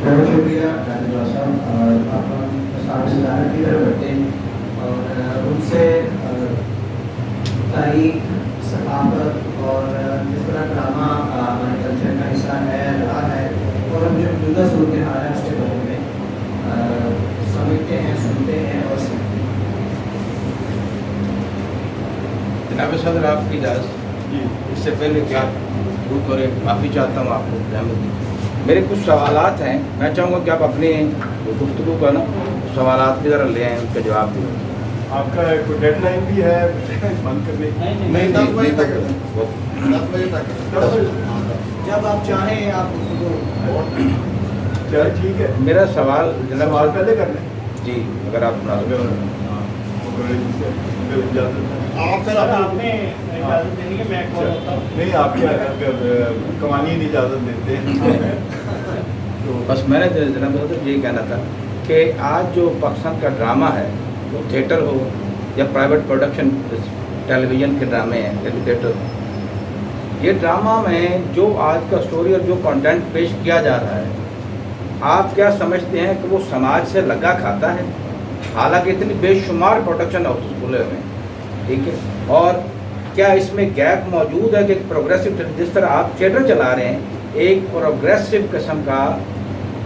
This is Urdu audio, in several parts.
بہت شکریہ راجا صاحب. اب ہم سامنے صدارت کی طرف بڑھتے ہیں اور ان سے تاریخ، ثقافت اور جس طرح ڈرامہ ہمارے کلچر کا حصہ ہے رہا ہے اور ہم جو موجودہ صورتحال ہے اس کے بارے میں سمجھتے ہیں، سنتے ہیں اور سیکھتے ہیں. جناب صدر آپ کی اجازت جی اس سے پہلے کیا شروع کریں، معافی چاہتا ہوں آپ کو رحمت دی. میرے کچھ سوالات ہیں، میں چاہوں گا کہ آپ اپنی گفتگو کا نا سوالات کی ذرا لے آئیں، ان کے جواب دیں. آپ کا کوئی ڈیڈ لائن بھی ہے بند کرنے کی؟ نہیں 10 بجے تک 10 بجے تک جب آپ چاہیں آپ چل ٹھیک ہے. میرا سوال جناب سوال پہلے کر لیں. جی اگر آپ مناسب آپ پھر آپ نے اجازت دینی ہے میں کال ہوتا ہوں. نہیں آپ کیا قوانین اجازت دیتے ہیں. بس میں نے جناب صدر یہی کہنا تھا کہ آج جو پاکستان کا ڈرامہ ہے وہ تھیٹر ہو یا پرائیویٹ پروڈکشن ٹیلی ویژن کے ڈرامے ہیں ٹیلی تھیٹر، یہ ڈرامہ میں جو آج کا سٹوری اور جو کنٹینٹ پیش کیا جا رہا ہے، آپ کیا سمجھتے ہیں کہ وہ سماج سے لگا کھاتا ہے؟ حالانکہ اتنی بے شمار پروڈکشن ہاؤسز کھلے ہوئے ہیں، ٹھیک ہے، اور کیا اس میں گیپ موجود ہے کہ پروگریسو جس طرح آپ تھیٹر چلا رہے ہیں ایک پروگریسو قسم کا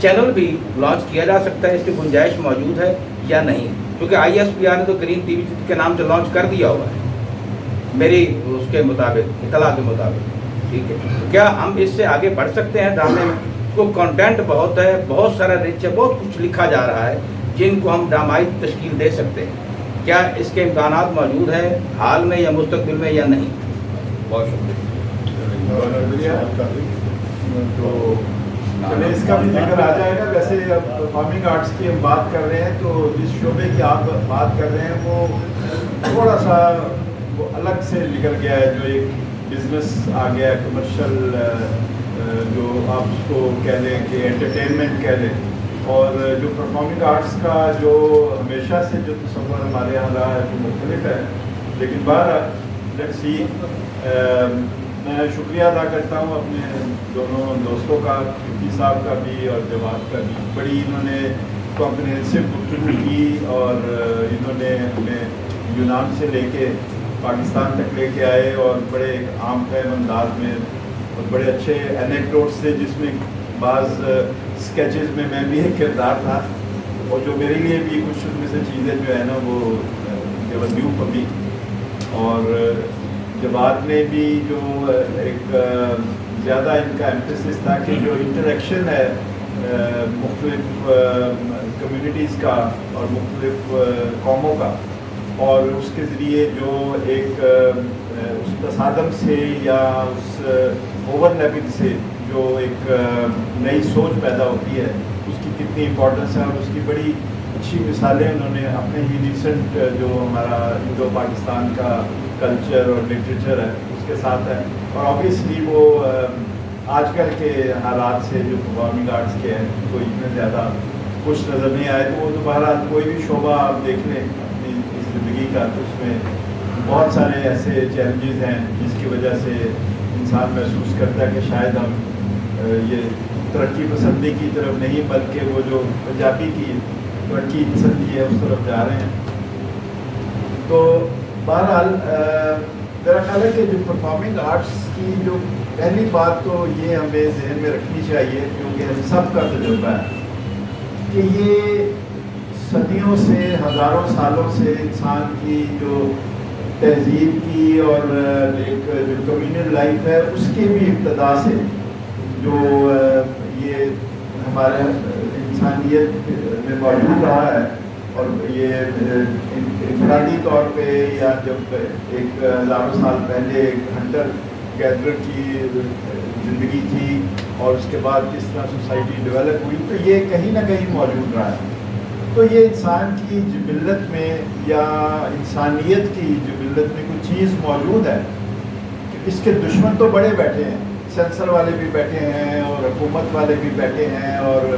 چینل بھی لانچ کیا جا سکتا ہے، اس کی گنجائش موجود ہے یا نہیں؟ کیونکہ ISPR نے تو گرین ٹی وی کے نام سے لانچ کر دیا ہوا ہے میری اس کے مطابق اطلاع کے مطابق، ٹھیک ہے. کیا ہم اس سے آگے بڑھ سکتے ہیں ڈرامے میں؟ کو کنٹینٹ بہت ہے، بہت سارا رچ ہے، بہت کچھ لکھا جا رہا ہے جن کو ہم ڈرامائی تشکیل دے سکتے ہیں. کیا اس کے امکانات موجود ہیں حال میں یا مستقبل میں یا نہیں؟ بہت شکریہ. تو چلے اس کا بھی ذکر آ جائے گا. ویسے اب پرفارمنگ آرٹس کی ہم بات کر رہے ہیں تو جس شعبے کی آپ بات کر رہے ہیں وہ تھوڑا سا وہ الگ سے نکل گیا ہے، جو ایک بزنس آ گیا ہے، کمرشل، جو آپ اس کو کہہ لیں کہ انٹرٹینمنٹ کہہ لیں. اور جو پرفارمنگ آرٹس کا جو ہمیشہ سے جو تصور ہمارے یہاں رہا ہے وہ مختلف ہے. لیکن بہرحال لیٹس سی. میں شکریہ ادا کرتا ہوں اپنے دونوں دوستوں کا، فکی صاحب کا بھی اور جواد کا بھی. بڑی انہوں نے کمپریہنسو گفتگو کی اور انہوں نے ہمیں یونان سے لے کے پاکستان تک لے کے آئے اور بڑے ایک عام فہم انداز میں اور بڑے اچھے اینیکڈوٹس تھے جس میں بعض اسکیچز میں میں بھی ایک کردار تھا اور جو میرے لیے بھی کچھ ان میں سے چیزیں جو ہے نا وہ نیو فار می. اور جواد نے بھی جو ایک زیادہ ان کا ایمفیسس تھا کہ جو انٹریکشن ہے مختلف کمیونٹیز کا اور مختلف قوموں کا، اور اس کے ذریعے جو ایک اس تصادم سے یا اس اوور لیپنگ سے جو ایک نئی سوچ پیدا ہوتی ہے اس کی کتنی امپورٹنس ہے. اور اس کی بڑی اچھی مثالیں انہوں نے اپنے ہی ریسنٹ جو ہمارا انڈو پاکستان کا کلچر اور لٹریچر ہے اس کے ساتھ ہے. اور آبویسلی وہ آج کل کے حالات سے جو پرفارمنگ آرٹس کے ہیں کوئی اتنے زیادہ خوش نظر نہیں آئے. تو وہ دوبارہ کوئی بھی شعبہ آپ دیکھ لیں اپنی اس زندگی کا تو اس میں بہت سارے ایسے چیلنجز ہیں جس کی وجہ سے انسان محسوس کرتا ہے کہ شاید ہم یہ ترقی پسندی کی طرف نہیں بلکہ وہ جو پنجابی کی ترقی پسندی ہے اس طرف جا رہے ہیں. تو بہرحال میرا خیال ہے کہ جو پرفارمنگ آرٹس کی جو پہلی بات تو یہ ہمیں ذہن میں رکھنی چاہیے کیونکہ ہم سب کا تجربہ ہے کہ یہ صدیوں سے ہزاروں سالوں سے انسان کی جو تہذیب کی اور ایک جو کمیونل لائف ہے اس کی بھی ابتدا سے جو یہ ہمارے انسانیت میں موجود رہا ہے. اور یہ انفرادی طور پہ یا جب ایک ہزاروں سال پہلے ایک ہنٹر گیدرر کی زندگی تھی اور اس کے بعد جس طرح سوسائٹی ڈیولپ ہوئی تو یہ کہیں نہ کہیں موجود رہا ہے. تو یہ انسان کی جبلت میں یا انسانیت کی جبلت میں کوئی چیز موجود ہے. اس کے دشمن تو بڑے بیٹھے ہیں، سینسر والے بھی بیٹھے ہیں اور حکومت والے بھی بیٹھے ہیں اور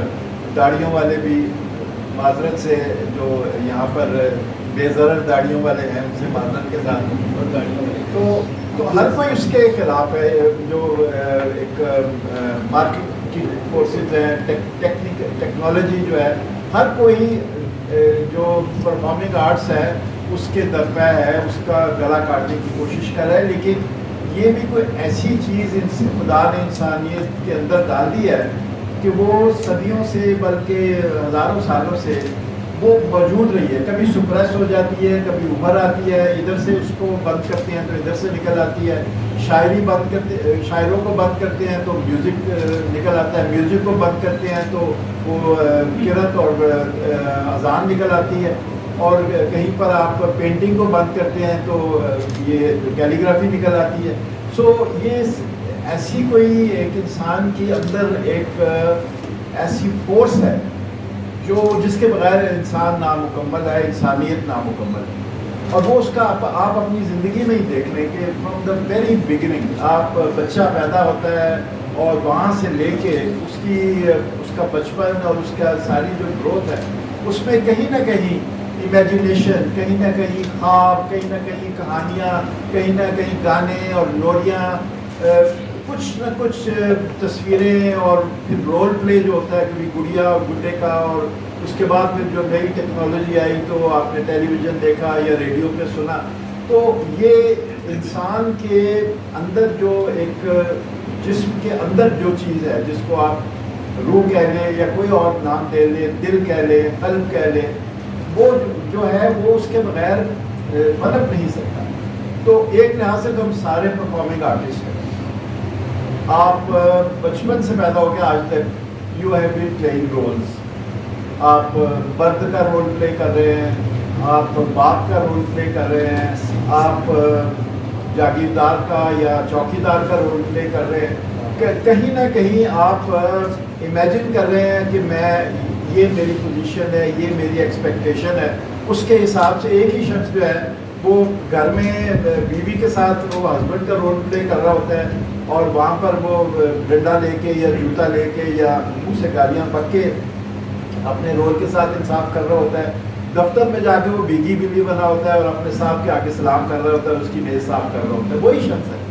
داڑھیوں والے بھی، معذرت سے جو یہاں پر بے ضرر داڑھیوں والے ہیں ان سے معذرت کے ساتھ تو ہر کوئی اس کے خلاف ہے. جو ایک کی فورسز ہیں, ٹیکنالوجی جو ہے, ہر کوئی جو پرفارمنگ آرٹس ہے اس کے درپے ہے, اس کا گلا کاٹنے کی کوشش کر رہا ہے. لیکن یہ بھی کوئی ایسی چیز خدا نے انسانیت کے اندر ڈال دی ہے کہ وہ صدیوں سے بلکہ ہزاروں سالوں سے وہ موجود رہی ہے. کبھی سپریس ہو جاتی ہے, کبھی ابھر آتی ہے, ادھر سے اس کو بند کرتے ہیں تو ادھر سے نکل آتی ہے. شاعروں کو بند کرتے ہیں تو میوزک نکل آتا ہے, میوزک کو بند کرتے ہیں تو وہ قرت اور اذان نکل آتی ہے, اور کہیں پر آپ پینٹنگ کو بند کرتے ہیں تو یہ کیلیگرافی نکل آتی ہے. سو یہ ایسی کوئی ایک انسان کے اندر ایک ایسی فورس ہے جو جس کے بغیر انسان نامکمل ہے, انسانیت نامکمل ہے. اور وہ اس کا آپ اپنی زندگی میں ہی دیکھ لیں کہ فرام دا ویری بگننگ, آپ بچہ پیدا ہوتا ہے اور وہاں سے لے کے اس کا بچپن اور اس کا ساری جو گروتھ ہے اس میں کہیں نہ کہیں امیجنیشن, کہیں نہ کہیں خواب, کہیں نہ کہیں کہانیاں, کہیں نہ کہیں گانے اور لوریاں, کچھ نہ کچھ تصویریں, اور پھر رول پلے جو ہوتا ہے کبھی گڑیا اور گڈے کا. اور اس کے بعد پھر جو نئی ٹیکنالوجی آئی تو آپ نے ٹیلی ویژن دیکھا یا ریڈیو پہ سنا. تو یہ انسان کے اندر جو ایک جسم کے اندر جو چیز ہے جس کو آپ روح کہہ لیں یا کوئی اور نام دے لیں, دل کہہ لیں, قلب کہہ لیں, وہ جو ہے وہ اس کے بغیر پنپ نہیں سکتا. تو ایک لحاظ سے تو ہم سارے پرفارمنگ آرٹسٹ ہیں. آپ بچپن سے پیدا ہو کے آج تک you have been playing rules. آپ مرد کا رول پلے کر رہے ہیں, آپ باپ کا رول پلے کر رہے ہیں, آپ جاگیردار کا یا چوکیدار کا رول پلے کر رہے ہیں. کہیں نہ کہیں آپ امیجن کر رہے ہیں کہ یہ میری پوزیشن ہے, یہ میری ایکسپیکٹیشن ہے. اس کے حساب سے ایک ہی شخص جو ہے وہ گھر میں بیوی کے ساتھ وہ ہسبینڈ کا رول پلے کر رہا ہوتا ہے, اور وہاں پر وہ ڈنڈا لے کے یا جوتا لے کے یا منہ سے گالیاں بک کے اپنے رول کے ساتھ انصاف کر رہا ہوتا ہے. دفتر میں جا کے وہ بیگی بلی بنا ہوتا ہے اور اپنے صاحب کے آگے سلام کر رہا ہوتا ہے, اس کی میز صاف کر رہا ہوتا ہے, وہی شخص ہے.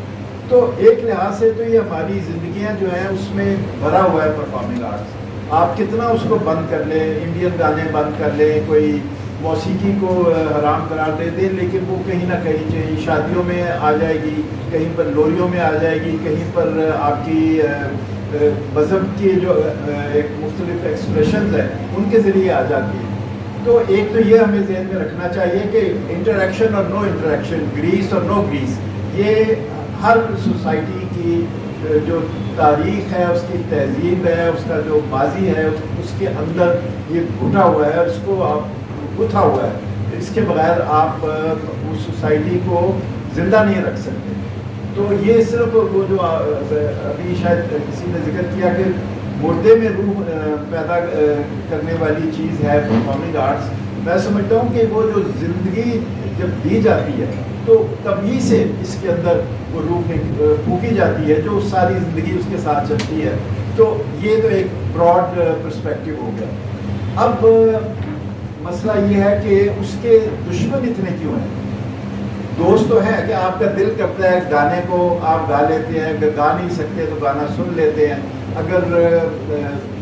تو ایک لحاظ سے تو یہ ہماری زندگیاں جو ہیں اس میں بھرا ہوا ہے پرفارمنگ آرٹس. آپ کتنا اس کو بند کر لیں, انڈین گانے بند کر لیں, کوئی موسیقی کو حرام قرار دے دیں, لیکن وہ کہیں نہ کہیں شادیوں میں آ جائے گی, کہیں پر لوریوں میں آ جائے گی, کہیں پر آپ کی مذہب کی جو ایک مختلف ایکسپریشنز ہیں ان کے ذریعے آ جاتی ہے. تو ایک تو یہ ہمیں ذہن میں رکھنا چاہیے کہ انٹریکشن اور نو انٹریکشن, گریس اور نو گریس, یہ ہر سوسائٹی کی جو تاریخ ہے, اس کی تہذیب ہے, اس کا جو ماضی ہے, اس کے اندر یہ گھٹا ہوا ہے, اس کو آپ گتھا ہوا ہے. اس کے بغیر آپ اس سوسائٹی کو زندہ نہیں رکھ سکتے. تو یہ صرف وہ جو ابھی شاید کسی نے ذکر کیا کہ مردے میں روح پیدا کرنے والی چیز ہے پرفارمنگ آرٹس. میں سمجھتا ہوں کہ وہ جو زندگی جب دی جاتی ہے تو تبھی سے اس کے اندر وہ روح پھونکی جاتی ہے جو ساری زندگی اس کے ساتھ چلتی ہے. تو یہ تو ایک براڈ پرسپیکٹو ہو گیا. اب مسئلہ یہ ہے کہ اس کے دشمن اتنے کیوں ہیں. دوست تو ہے کہ آپ کا دل کرتا ہے گانے کو آپ گا لیتے ہیں, اگر گا نہیں سکتے تو گانا سن لیتے ہیں, اگر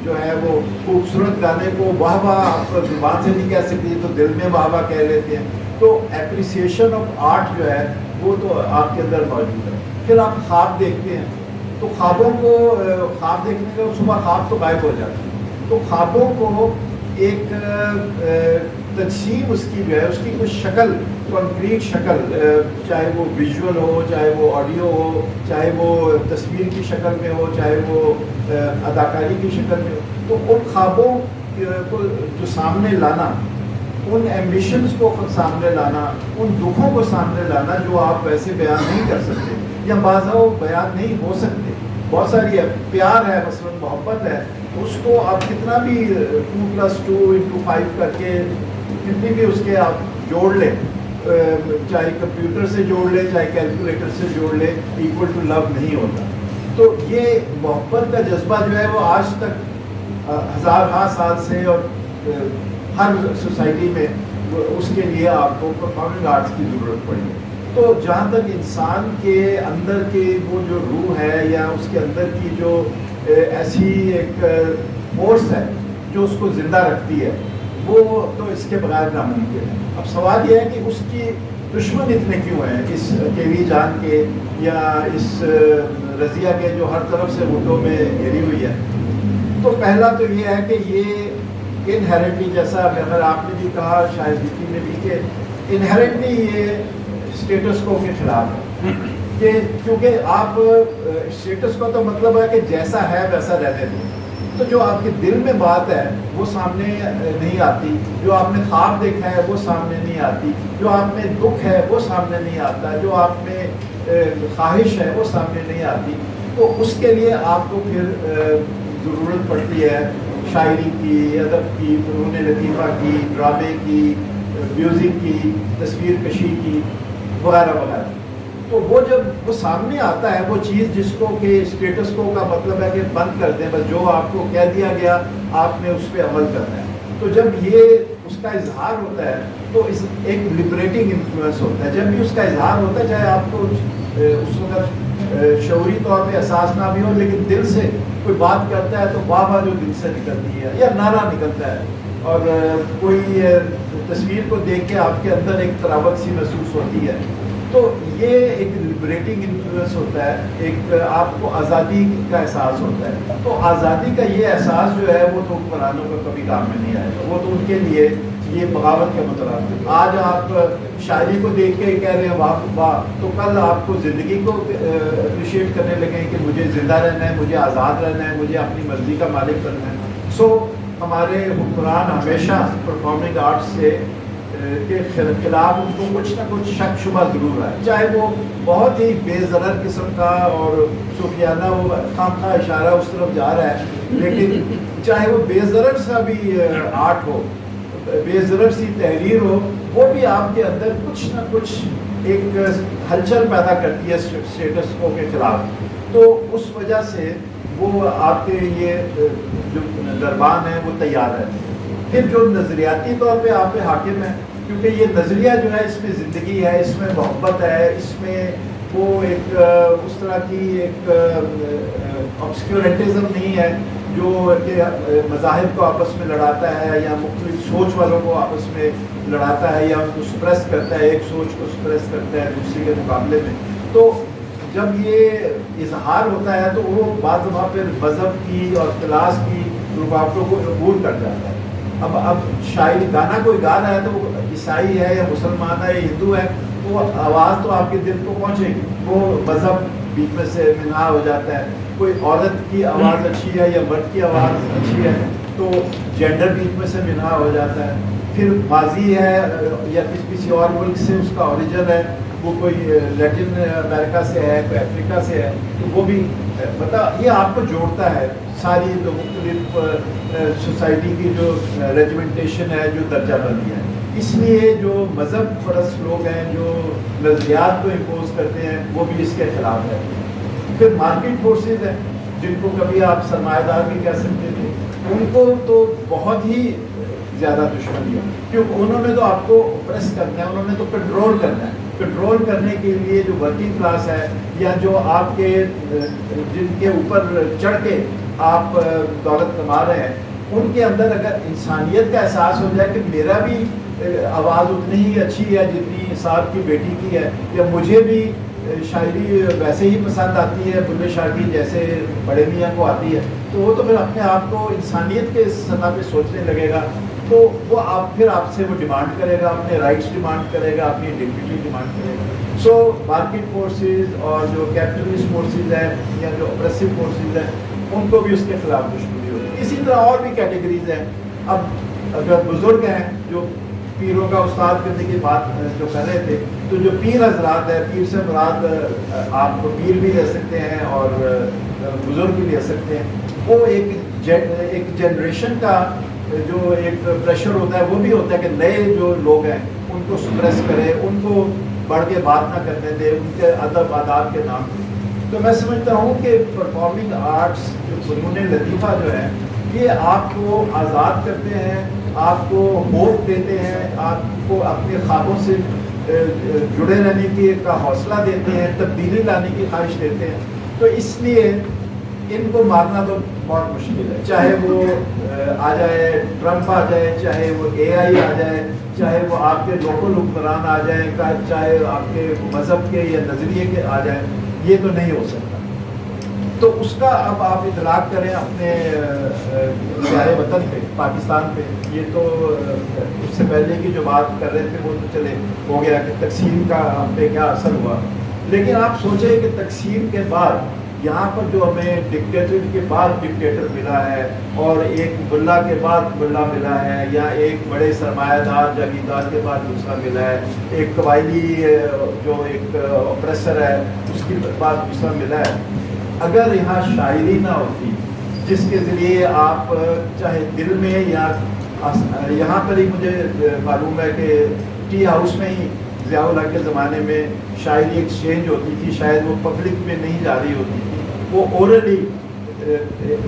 جو ہے وہ خوبصورت گانے کو واہ واہ آپ زبان سے نہیں کہہ سکتے تو دل میں واہ واہ کہہ لیتے ہیں. تو اپریسیشن آف آرٹ جو ہے وہ تو آپ کے اندر موجود ہے. پھر آپ خواب دیکھتے ہیں تو خوابوں کو خواب دیکھنے کا صبح خواب تو غائب ہو جاتے ہیں. تو خوابوں کو ایک تجسیم اس کی جو ہے اس کی کوئی شکل, کنکریٹ شکل, چاہے وہ ویژول ہو, چاہے وہ آڈیو ہو, چاہے وہ تصویر کی شکل میں ہو, چاہے وہ اداکاری کی شکل میں ہو, تو ان خوابوں کو جو سامنے لانا, ان ایمبیشنز کو سامنے لانا, ان دکھوں کو سامنے لانا جو آپ ویسے بیان نہیں کر سکتے یا بعض بیان نہیں ہو سکتے. بہت ساری پیار ہے, مثلاً محبت ہے, اس کو آپ کتنا بھی 2+2 × 5 کر کے کتنی بھی اس کے آپ جوڑ لیں, چاہے کمپیوٹر سے جوڑ لیں چاہے کیلکولیٹر سے جوڑ لیں, ایکول ٹو لو نہیں ہوتا. تو یہ محبت کا جذبہ جو ہے وہ آج تک ہزارہا سال سے اور ہر سوسائٹی میں اس کے لیے آپ کو پرفارمنگ آرٹس کی ضرورت پڑی ہے. تو جہاں تک انسان کے اندر کے وہ جو روح ہے یا اس کے اندر کی جو ایسی ایک فورس ہے جو اس کو زندہ رکھتی ہے، وہ تو اس کے بغیر ناممکن ہے۔ اب سوال یہ ہے کہ اس کی دشمن اتنے کیوں ہیں، اس کے وی جان کے یا اس رضیہ کے جو ہر طرف سے ووٹوں میں گھیری ہوئی ہے؟ تو پہلا تو یہ ہے کہ یہ انہیرنٹلی، جیسا اگر آپ نے بھی کہا، شاید جی نے بھی، کہ انہیرنٹلی یہ اسٹیٹس کو کے خلاف ہے، کہ کیونکہ آپ اسٹیٹس کو تو مطلب ہے کہ جیسا ہے ویسا رہنے دیں، تو جو آپ کے دل میں بات ہے وہ سامنے نہیں آتی، جو آپ نے خواب دیکھا ہے وہ سامنے نہیں آتی، جو آپ میں دکھ ہے وہ سامنے نہیں آتا، جو آپ میں خواہش ہے وہ سامنے نہیں آتی، تو اس کے لیے آپ کو پھر ضرورت پڑتی ہے شاعری کی، ادب کی، فنون لطیفہ کی، ڈرامے کی، میوزک کی، تصویر کشی کی، وغیرہ وغیرہ۔ تو وہ جب وہ سامنے آتا ہے وہ چیز جس کو کہ اسٹیٹس کو کا مطلب ہے کہ بند کر دیں، بس جو آپ کو کہہ دیا گیا آپ نے اس پہ عمل کرنا ہے، تو جب یہ اس کا اظہار ہوتا ہے تو ایک لبریٹنگ انفلوئنس ہوتا ہے۔ جب بھی اس کا اظہار ہوتا ہے، چاہے آپ کو اس وقت شعوری طور پہ احساس نہ بھی ہو، لیکن دل سے کوئی بات کرتا ہے تو واہ واہ جو دل سے نکلتی ہے، یا نعرہ نکلتا ہے، اور کوئی تصویر کو دیکھ کے آپ کے اندر ایک طراوت سی محسوس ہوتی ہے، تو یہ ایک لبریٹنگ انفلوئنس ہوتا ہے، ایک آپ کو آزادی کا احساس ہوتا ہے۔ تو آزادی کا یہ احساس جو ہے وہ تو حکمرانوں کا کبھی کام میں نہیں آئے گا، وہ تو ان کے لیے یہ بغاوت کے مترادف۔ آج آپ شاعری کو دیکھ کے کہہ رہے ہیں واہ واہ، تو کل آپ کو زندگی کو اپریشیٹ کرنے لگیں کہ مجھے زندہ رہنا ہے، مجھے آزاد رہنا ہے، مجھے اپنی مرضی کا مالک بننا ہے۔ سو ہمارے حکمران ہمیشہ پرفارمنگ آرٹس سے کے خلاف ان کو کچھ نہ کچھ شک شبہ ضرور ہے، چاہے وہ بہت ہی بے ضرر قسم کا اور صوفیانہ وہ خام خواہ اشارہ اس طرف جا رہا ہے، لیکن چاہے وہ بے ضرر سا بھی آرٹ ہو، بے ضرر سی تحریر ہو، وہ بھی آپ کے اندر کچھ نہ کچھ ایک ہلچل پیدا کرتی ہے اسٹیٹس کو کے خلاف۔ تو اس وجہ سے وہ آپ کے یہ جو دربان ہے وہ تیار ہے۔ پھر جو نظریاتی طور پہ آپ پہ حاکم ہے، کیونکہ یہ نظریہ جو ہے اس میں زندگی ہے، اس میں محبت ہے، اس میں وہ ایک اس طرح کی ایک obscurantism نہیں ہے جو کہ مذاہب کو آپس میں لڑاتا ہے یا مختلف سوچ والوں کو آپس میں لڑاتا ہے یا ان کو سپریس کرتا ہے، ایک سوچ کو سپریس کرتا ہے دوسری کے مقابلے میں۔ تو جب یہ اظہار ہوتا ہے تو وہ بعض دفعہ پھر مذہب کی اور کلاس کی رکاوٹوں کو عبور کر جاتا ہے۔ اب شاعری گانا کوئی گا رہا ہے تو وہ عیسائی ہے یا مسلمان ہے یا ہندو ہے، وہ آواز تو آپ کے دل کو پہنچے گی، وہ مذہب بیچ میں سے منہا ہو جاتا ہے۔ کوئی عورت کی آواز اچھی ہے یا مرد کی آواز اچھی ہے تو جینڈر بیچ میں سے منہا ہو جاتا ہے۔ پھر ماضی ہے یا کسی اور ملک سے اس کا اوریجن ہے، وہ کوئی لیٹن امریکہ سے ہے، کوئی افریقہ سے ہے، تو وہ بھی مطلب یہ آپ کو جوڑتا ہے ساری جو مختلف سوسائٹی کی جو ریجمنٹیشن ہے، جو درجہ بندی ہے۔ اس لیے جو مذہب پرست لوگ ہیں جو نظریات کو امپوز کرتے ہیں وہ بھی اس کے خلاف ہے۔ پھر مارکیٹ فورسز ہیں جن کو کبھی آپ سرمایہ دار بھی کہہ سکتے تھے، ان کو تو بہت ہی زیادہ دشمنی ہے، کیونکہ انہوں نے تو آپ کو پریس کرنا ہے، انہوں نے تو کنٹرول کرنا ہے۔ کنٹرول کرنے کے لیے جو ورکنگ کلاس ہے یا جو آپ کے جن کے اوپر چڑھ کے آپ دولت کما رہے ہیں، ان کے اندر اگر انسانیت کا احساس ہو جائے کہ میرا بھی آواز اتنی ہی اچھی ہے جتنی صاحب کی بیٹی کی ہے، یا مجھے بھی شاعری ویسے ہی پسند آتی ہے بلے شاہ کی جیسے بڑے میاں کو آتی ہے، تو وہ تو پھر اپنے آپ کو انسانیت کے سطح پہ سوچنے لگے گا، تو وہ پھر آپ سے وہ ڈیمانڈ کرے گا، اپنے رائٹس ڈیمانڈ کرے گا، اپنی ڈگنیٹی ڈیمانڈ کرے گا۔ سو مارکیٹ فورسز اور جو کیپٹلسٹ فورسز ہیں یا جو اپریسو فورسز ہیں، ان کو بھی اس کے خلاف دشمنی ہوتی ہے۔ اسی طرح اور بھی کیٹیگریز ہیں۔ اب اگر بزرگ ہیں جو پیروں کا استاد کرنے کی بات جو کر رہے تھے، تو جو پیر حضرات ہیں، پیر سے مراد آپ پیر بھی لے سکتے ہیں اور بزرگ بھی لے سکتے ہیں، وہ ایک جنریشن کا جو ایک پریشر ہوتا ہے وہ بھی ہوتا ہے کہ نئے جو لوگ ہیں ان کو سپریس کرے، ان کو بڑھ کے بات نہ کرنے دے، ان کے ادب آداب کے نام پہ۔ تو میں سمجھتا ہوں کہ پرفارمنگ آرٹس جو فنون لطیفہ جو ہے یہ آپ کو آزاد کرتے ہیں، آپ کو ہوپ دیتے ہیں، آپ کو اپنے خوابوں سے جڑے رہنے کی کا حوصلہ دیتے ہیں، تبدیلی لانے کی خواہش دیتے ہیں۔ تو اس لیے ان کو مارنا تو بہت مشکل ہے، چاہے وہ آ جائے ٹرمپ آ جائے، چاہے وہ AI آ جائے، چاہے وہ آپ کے لوکل حکمران آ جائیں، چاہے آپ کے مذہب کے یا نظریے کے آ جائیں، یہ تو نہیں ہو سکتا۔ تو اس کا اب آپ اطلاق کریں اپنے پیارے وطن پہ، پاکستان پہ۔ یہ تو اس سے پہلے کی جو بات کر رہے تھے وہ تو چلے ہو گیا کہ تقسیم کا ہم پہ کیا اثر ہوا، لیکن آپ سوچیں کہ تقسیم کے بعد یہاں پر جو ہمیں ڈکٹیٹر کے بعد ڈکٹیٹر ملا ہے، اور ایک ملا کے بعد ملا ملا ہے، یا ایک بڑے سرمایہ دار جاگیردار کے بعد دوسرا ملا ہے، ایک قبائلی جو ایک اپریسر ہے اس کے بعد دوسرا ملا ہے۔ اگر یہاں شاعری نہ ہوتی جس کے ذریعے آپ چاہے دل میں یا یہاں پر ہی مجھے معلوم ہے کہ ٹی ہاؤس میں ہی ضیاء الحق کے زمانے میں شاعری ایکسچینج ہوتی تھی، شاید وہ پبلک میں نہیں جاری ہوتی تھی، وہ اورلی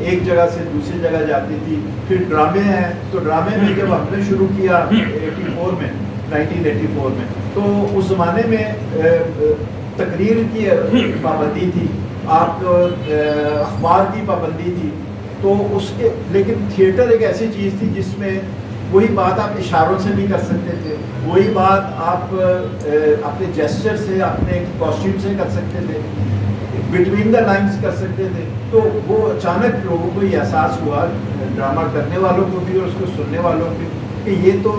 ایک جگہ سے دوسری جگہ جاتی تھی۔ پھر ڈرامے ہیں، تو ڈرامے میں جب ہم نے شروع کیا 1984 میں، تو اس زمانے میں تقریر کی پابندی تھی، آپ اخبار کی پابندی تھی، تو اس کے لیکن تھیٹر ایک ایسی چیز تھی جس میں وہی بات آپ اشاروں سے بھی کر سکتے تھے، وہی بات آپ اپنے جیسچر سے، اپنے کاسٹیوم سے کر سکتے تھے، بٹوین دا لائنز کر سکتے تھے۔ تو وہ اچانک لوگوں کو یہ احساس ہوا، ڈرامہ کرنے والوں کو بھی اور اس کو سننے والوں کو بھی، کہ یہ تو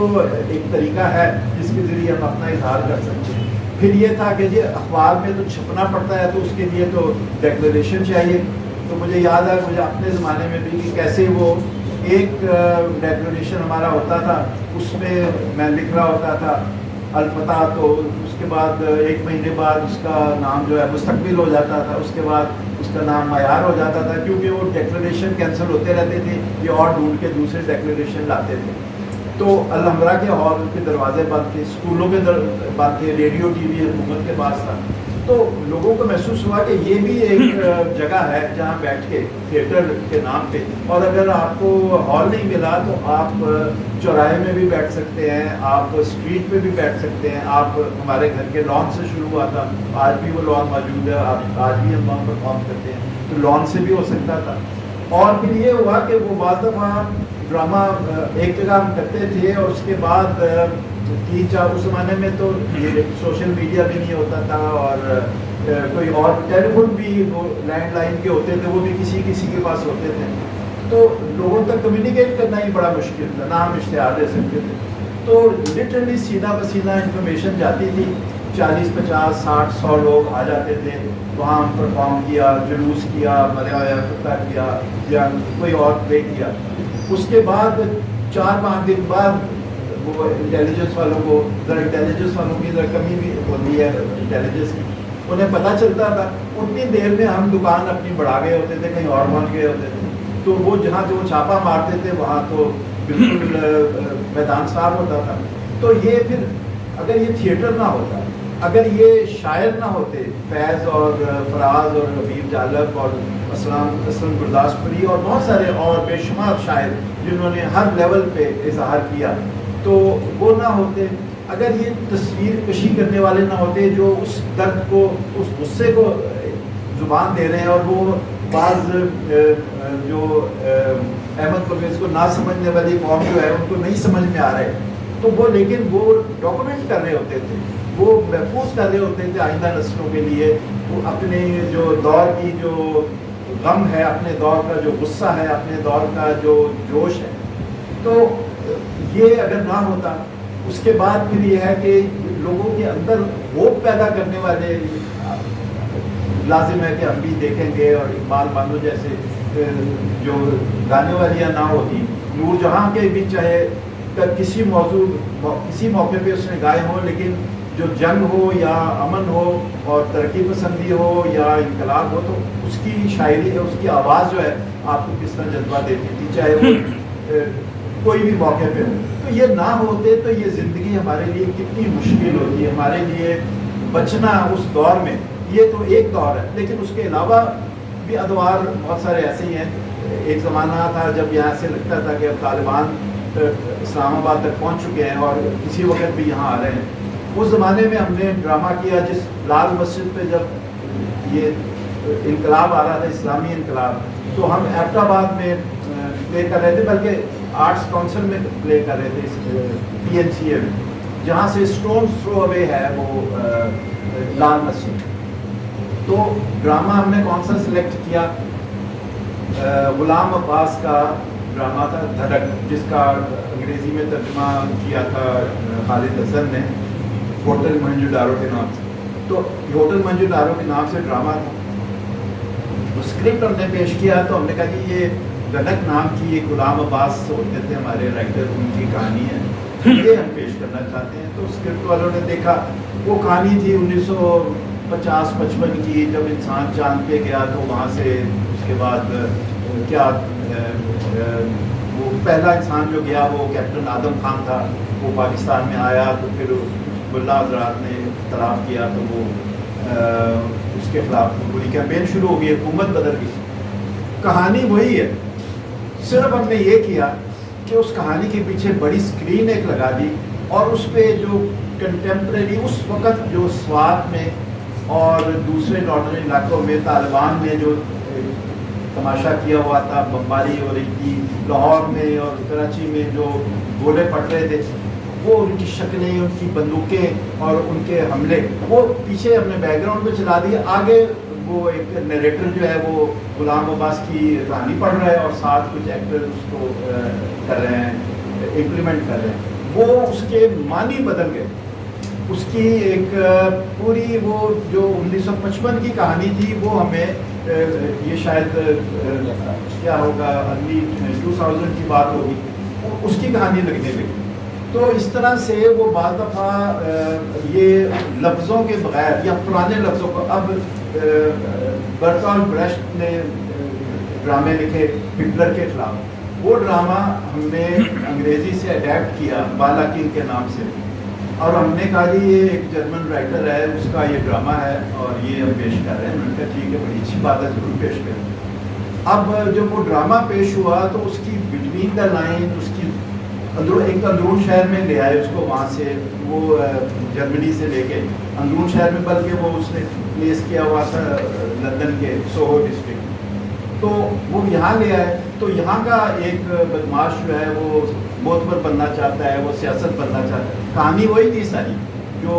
ایک طریقہ ہے جس کے ذریعے ہم اپنا اظہار کر سکتے ہیں۔ پھر یہ تھا کہ یہ اخبار میں تو چھپنا پڑتا ہے، تو اس کے لیے تو ڈیکلریشن چاہیے۔ تو مجھے یاد ہے مجھے اپنے زمانے میں بھی کہ کیسے وہ ایک ڈیکلریشن ہمارا ہوتا تھا، اس میں میں لکھ رہا ہوتا تھا الفتح، تو اس کے بعد 1 مہینے بعد اس کا نام جو ہے مستقبل ہو جاتا تھا، اس کے بعد اس کا نام معیار ہو جاتا تھا، کیونکہ وہ ڈیکلریشن کینسل ہوتے رہتے تھے، یہ اور ڈھونڈ کے دوسرے ڈیکلریشن لاتے تھے۔ تو الحمرہ کے ہال کے دروازے بند تھے، اسکولوں کے بند تھے، ریڈیو ٹی وی حکومت کے پاس تھا۔ تو لوگوں کو محسوس ہوا کہ یہ بھی ایک جگہ ہے جہاں بیٹھ کے تھیٹر کے نام پہ، اور اگر آپ کو ہال نہیں ملا تو آپ چوراہے میں بھی بیٹھ سکتے ہیں، آپ اسٹریٹ پہ بھی بیٹھ سکتے ہیں، آپ ہمارے گھر کے لان سے شروع ہوا تھا، آج بھی وہ لان موجود ہے، آج بھی ہم وہاں پرفارم کرتے ہیں، تو لان سے بھی ہو سکتا تھا۔ اور پھر یہ ہوا کہ وہ بعض دفعہ ڈرامہ ایک جگہ ہم کرتے تھے، اور اس کے بعد 3-4 اس زمانے میں تو یہ سوشل میڈیا بھی نہیں ہوتا تھا، اور کوئی اور ٹیلی فون بھی وہ لینڈ لائن کے ہوتے تھے، وہ بھی کسی کے پاس ہوتے تھے، تو لوگوں تک کمیونیکیٹ کرنا ہی بڑا مشکل تھا، نہ ہم اشتہار دے سکتے تھے۔ تو لٹرلی سینہ بسینہ انفارمیشن جاتی تھی، 40-50-60-100 لوگ آ جاتے تھے، وہاں ہم پرفارم کیا، جلوس کیا، ملیا یا فتح کیا یا کوئی اور پلے کیا۔ اس کے بعد 4-5 دن بعد وہ انٹیلیجنس والوں کو انٹیلیجنس والوں کی ذرا کمی بھی ہوتی ہے انٹیلیجنس کی، انہیں پتہ چلتا تھا، اتنی دیر میں ہم دکان اپنی بڑھا گئے ہوتے تھے، کہیں اور پہنچ گئے ہوتے تھے، تو وہ جہاں جو چھاپا مارتے تھے وہاں تو بالکل میدان صاف ہوتا تھا۔ تو یہ پھر اگر یہ تھیٹر نہ ہوتا، اگر یہ شاعر نہ ہوتے، فیض اور فراز اور حبیب جالب اور اسلم گرداسپوری اور بہت سارے اور بے شمار شاعر جنہوں نے ہر لیول پہ اظہار کیا، تو وہ نہ ہوتے، اگر یہ تصویر کشی کرنے والے نہ ہوتے جو اس درد کو، اس غصے کو زبان دے رہے ہیں، اور وہ بعض جو احمد پرویز کو نہ سمجھنے والی قوم جو ہے ان کو نہیں سمجھ میں آ رہے، تو وہ لیکن وہ ڈاکومنٹ کر رہے ہوتے تھے، وہ محفوظ کر رہے ہوتے تھے آئندہ نسلوں کے لیے، وہ اپنے جو دور کی جو غم ہے، اپنے دور کا جو غصہ ہے، اپنے دور کا جو جوش ہے۔ تو یہ اگر نہ ہوتا، اس کے بعد پھر یہ ہے کہ لوگوں کے اندر ہوپ پیدا کرنے والے لازم ہے کہ ہم بھی دیکھیں گے، اور اقبال مانو جیسے جو گانے والیاں نہ ہوتی، نور جہاں کے بھی چاہے کسی موقع پہ اس نے گائے ہوں، لیکن جو جنگ ہو یا امن ہو اور ترقی پسندی ہو یا انقلاب ہو، تو اس کی شاعری ہے، اس کی آواز جو ہے آپ کو کس طرح جذبہ دیتی تھی، چاہے وہ کوئی بھی موقع پہ ہو۔ تو یہ نہ ہوتے تو یہ زندگی ہمارے لیے کتنی مشکل ہوتی ہے، ہمارے لیے بچنا اس دور میں۔ یہ تو ایک دور ہے، لیکن اس کے علاوہ بھی ادوار بہت سارے ایسے ہی ہیں۔ ایک زمانہ تھا جب یہاں سے لگتا تھا کہ اب طالبان اسلام آباد تک پہنچ چکے ہیں اور کسی وقت بھی یہاں آ رہے ہیں۔ اس زمانے میں ہم نے ڈرامہ کیا جس لال مسجد پہ جب یہ انقلاب آ رہا تھا، اسلامی انقلاب، تو ہم ایبٹ آباد میں پلے کر رہے تھے، بلکہ آرٹس کونسل میں پلے کر رہے تھے پی این سی اے میں، جہاں سے اسٹون تھرو اوے ہے وہ لال مسجد. تو ڈرامہ ہم نے کون سا سلیکٹ کیا؟ غلام عباس کا ڈرامہ تھا دھڑک، جس کا انگریزی میں ترجمہ کیا تھا خالد حسن نے ہوٹل موہنجو-داڑو کے نام سے. تو ہوٹل موہنجو-داڑو کے نام سے ڈرامہ تھا. اسکرپٹ ہم نے پیش کیا تو ہم نے کہا کہ یہ دھڑک نام کی ایک غلام عباس ہوتے تھے ہمارے رائٹر، ان کی کہانی ہے، یہ ہم پیش کرنا چاہتے ہیں. تو اسکرپٹ والوں نے دیکھا، وہ کہانی تھی 1950-55 کی، جب انسان چاند پہ گیا تو وہاں سے اس کے بعد کیا وہ پہلا انسان جو گیا وہ کیپٹن آدم خان تھا. وہ پاکستان میں آیا تو پھر ملا حضرات نے اختلاف کیا تو وہ اس کے خلاف پوری کیمپین شروع ہو گئی، حکومت بدل گئی. کہانی وہی ہے، صرف ہم نے یہ کیا کہ اس کہانی کے پیچھے بڑی اسکرین ایک لگا دی، اور اس پہ جو کنٹمپریری اس وقت جو سوات میں اور دوسرے نارڈرن علاقوں میں طالبان نے جو تماشا کیا ہوا تھا، بمباری ہو رہی تھی لاہور میں اور کراچی میں، جو گولے پڑ رہے تھے، وہ ان کی شکلیں، ان کی بندوقیں اور ان کے حملے، وہ پیچھے ہم نے بیک گراؤنڈ پہ چلا دیا. آگے وہ ایک نیریٹر جو ہے وہ غلام عباس کی کہانی پڑھ رہا ہے اور ساتھ کچھ ایکٹر اس کو کر رہے ہیں، امپلیمنٹ کر رہے ہیں. وہ اس کے معنی بدل گئے. اس کی ایک پوری وہ جو 1955 کی کہانی تھی وہ ہمیں یہ شاید کیا ہوگا ارلی 2000 کی بات ہوگی، اس کی کہانی لگنے لگی. تو اس طرح سے وہ بعض دفعہ یہ لفظوں کے بغیر یا پرانے لفظوں کو، اب برٹولٹ بریشٹ نے ڈرامے لکھے ہٹلر کے خلاف، وہ ڈرامہ ہم نے انگریزی سے اڈیپٹ کیا بالا کنگ کے نام سے، اور ہم نے کہا جی یہ ایک جرمن رائٹر ہے، اس کا یہ ڈرامہ ہے اور یہ ہم پیش کر رہے ہیں. میں نے کہا ٹھیک ہے، بڑی اچھی بات ہے، ضرور پیش کریں. اب جب وہ ڈرامہ پیش ہوا تو اس کی بٹوین دا لائن، اس کی ایک اندرون شہر میں لے آئے اس کو، وہاں سے وہ جرمنی سے لے کے اندرون شہر میں، بلکہ وہ اس نے پلیس کیا ہوا تھا لندن کے سوہو ڈسٹرکٹ. تو وہ یہاں لے آئے. تو یہاں کا ایک بدماش جو ہے وہ معتبر بننا چاہتا ہے، وہ سیاست بننا چاہتا ہے. کہانی وہی تھی ساری جو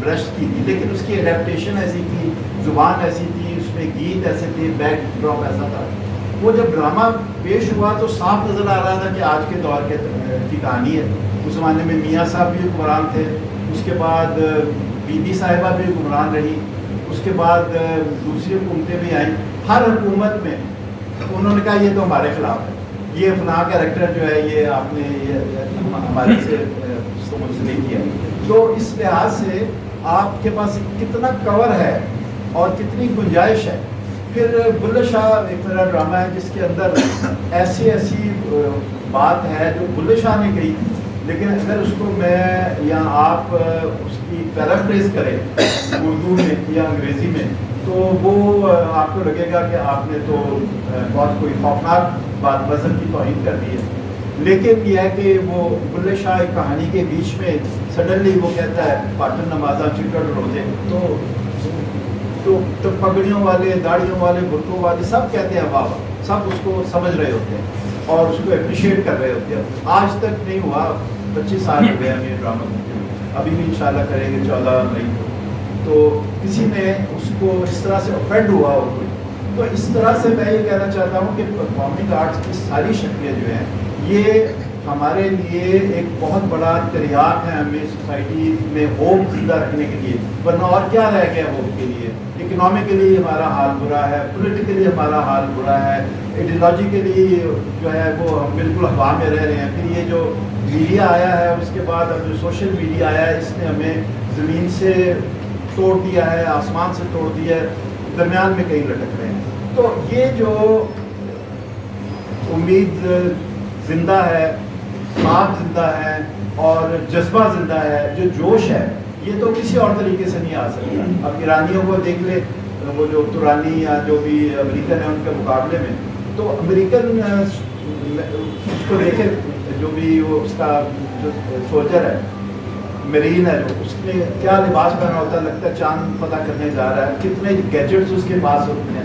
برش کی تھی، لیکن اس کی اڈیپٹیشن ایسی تھی، زبان ایسی تھی، اس میں گیت ایسے تھے، بیک ڈراپ ایسا تھا. وہ جب ڈرامہ پیش ہوا تو صاف نظر آ رہا تھا کہ آج کے دور کی کہانی ہے. اس زمانے میں میاں صاحب بھی حکمران تھے، اس کے بعد بی بی صاحبہ بھی حکمران رہی، اس کے بعد دوسری حکومتیں بھی آئیں. ہر حکومت میں انہوں نے کہا یہ تو ہمارے خلاف ہے، یہ فلاں کیریکٹر جو ہے یہ آپ نے ہمارے سے منسلک کیا. تو اس لحاظ سے آپ کے پاس کتنا کور ہے اور کتنی گنجائش ہے. پھر بلے شاہ ایک طرح ڈرامہ ہے جس کے اندر ایسی بات ہے جو بلے شاہ نے کہی، لیکن اگر اس کو میں یا آپ اس کی پیرافریز کریں اردو میں یا انگریزی میں تو وہ آپ کو لگے گا کہ آپ نے تو بہت کوئی خوفناک بات مذہب کی توہین کر دی ہے. لیکن یہ ہے کہ وہ بلے شاہ ایک کہانی کے بیچ میں سڈنلی وہ کہتا ہے پاٹن نمازہ چکر روزے، تو پگڑیوں والے، داڑھیوں والے، برقعوں والے سب کہتے ہیں واہ واہ، سب اس کو سمجھ رہے ہوتے ہیں اور اس کو اپریشیٹ کر رہے ہوتے ہیں. آج تک نہیں ہوا، 25 سال ہو گئے ہم یہ ڈرامہ کرتے ہیں، ابھی بھی انشاءاللہ کریں گے 14 مئی کو. تو کسی نے اس کو اس طرح سے افینڈ ہوا ہو کوئی، تو اس طرح سے میں یہ کہنا چاہتا ہوں کہ پرفارمنگ آرٹس کی ساری شکلیں جو ہیں یہ ہمارے لیے ایک بہت بڑا تریاق ہے ہمیں سوسائٹی میں ہوپ زندہ رکھنے کے لیے. ورنہ اور کیا رہ گیا ہوپ کے لیے؟ اکنامکلی ہمارا حال برا ہے، پولیٹیکلی ہمارا حال برا ہے، ایڈیولوجیکلی جو ہے وہ ہم بالکل ہوا میں رہ رہے ہیں. پھر یہ جو میڈیا آیا ہے، اس کے بعد اب جو سوشل میڈیا آیا ہے، اس نے ہمیں زمین سے توڑ دیا ہے، آسمان سے توڑ دیا ہے، درمیان میں کہیں لٹک رہے ہیں. تو یہ جو امید زندہ ہے، خواب زندہ ہے اور جذبہ زندہ ہے، جو جوش ہے، یہ تو کسی اور طریقے سے نہیں آ سکتا. اب ایرانیوں کو دیکھ لے، وہ جو ترانی یا جو بھی امریکن ہیں ان کے مقابلے میں، تو امریکن اس کو دیکھے جو بھی وہ اس کا جو سولجر ہے، مرین ہے، جو اس نے کیا لباس پہنا ہوتا ہے، لگتا ہے چاند فتح کرنے جا رہا ہے. کتنے گیجٹس اس کے پاس ہوتے ہیں،